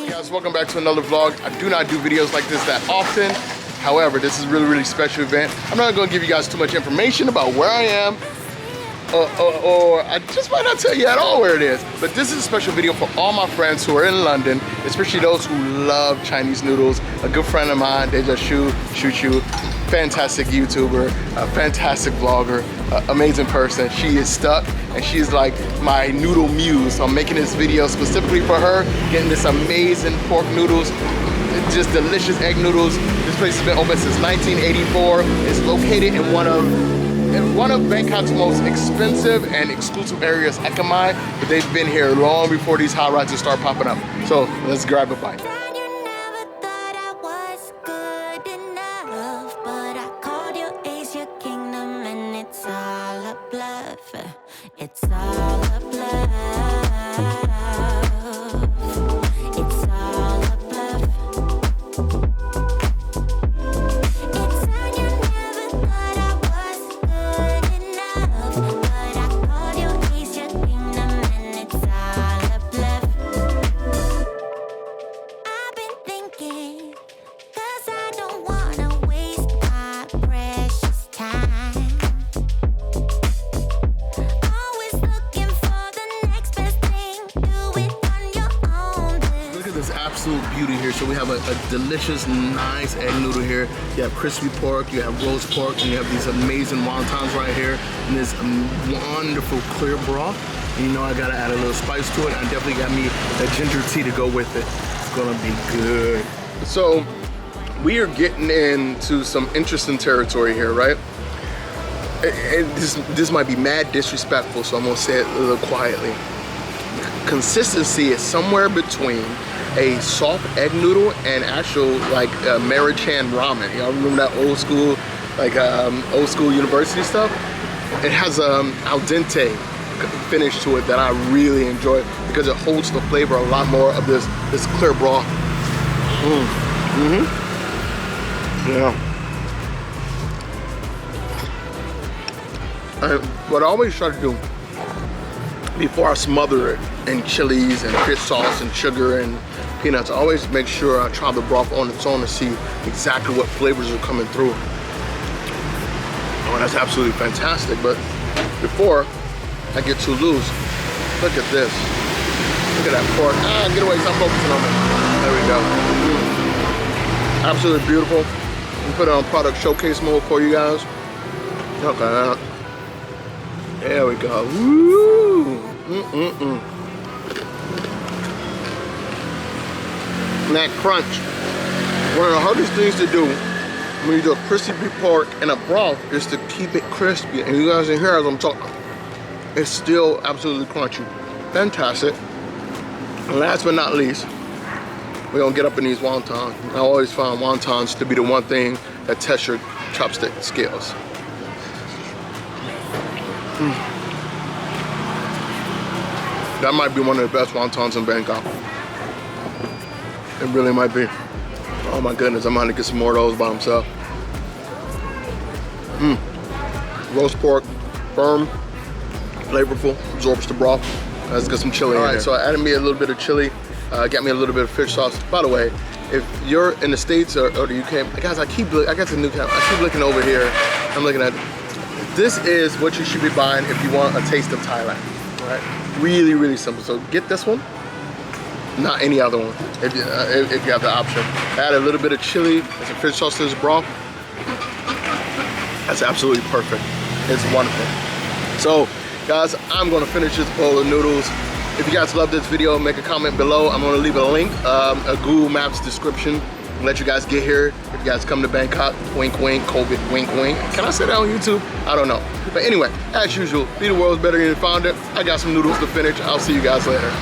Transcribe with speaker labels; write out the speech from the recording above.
Speaker 1: Guys, welcome back to another vlog. I do not do videos like this that often. However, this is a really special event. I'm not going to give you guys too much information about where I am, or I just might not tell you at all where it is. But this is a special video for all my friends who are in London, especially those who love Chinese noodles. A good friend of mine, DejaShu, fantastic YouTuber, a fantastic vlogger, amazing person. She is stuck and she's like my noodle muse. So I'm making this video specifically for her, getting this amazing pork noodles, just delicious egg noodles. This place has been open since 1984. It's located in one of Bangkok's most expensive and exclusive areas, Ekamai, but they've been here long before these hot rods start popping up. So let's grab a bite.
Speaker 2: It's all a bluff. It's all a bluff. It's sad you never thought I was good enough, but I called you Asia Kingdom and it's all a bluff. I've been thinking, 'cause I don't wanna waste my precious time.
Speaker 1: Absolute beauty here. So we have a delicious, nice egg noodle here. You have crispy pork, you have roast pork, and you have these amazing wontons right here, and this wonderful clear broth. And you know I gotta add a little spice to it. I definitely got me a ginger tea to go with it. It's gonna be good. So we are getting into some interesting territory here, right? And this might be mad disrespectful, so I'm gonna say it a little quietly. Consistency is somewhere between a soft egg noodle and actual like Marichan ramen. Y'all remember that old school university stuff? It has al dente finish to it that I really enjoy because it holds the flavor a lot more of this clear broth. Yeah. What I always try to do before I smother it in chilies and fish sauce and sugar and peanuts, I always make sure I try the broth on its own to see exactly what flavors are coming through. Oh, that's absolutely fantastic. But before I get too loose, look at this. Look at that pork. Get away, stop focusing on me. There we go. Absolutely beautiful. We put it on product showcase mode for you guys. Look at that. There we go. Woo! And that crunch. One of the hardest things to do when you do a crispy pork in a broth is to keep it crispy. And you guys can hear as I'm talking, it's still absolutely crunchy. Fantastic. And last but not least, we're gonna get up in these wontons. I always found wontons to be the one thing that tests your chopstick skills. That might be one of the best wontons in Bangkok. It really might be. Oh my goodness, I'm gonna get some more of those by themselves. Roast pork, firm, flavorful, absorbs the broth. Let's get some chili in here. So I added me a little bit of chili, got me a little bit of fish sauce. By the way, if you're in the States or the UK, guys, I got the new camera. I keep looking over here. I'm looking at, this is what you should be buying if you want a taste of Thailand, right? Really, really simple. So get this one, not any other one, if you have the option. Add a little bit of chili and some fish sauce to this broth. That's absolutely perfect. It's wonderful. So, guys, I'm gonna finish this bowl of noodles. If you guys love this video, make a comment below. I'm gonna leave a link, a Google Maps description. Let you guys get here. If you guys come to Bangkok, wink, wink, COVID, wink, wink. Can I say that on YouTube? I don't know. But anyway, as usual, be the world's better than you found it. I got some noodles to finish. I'll see you guys later.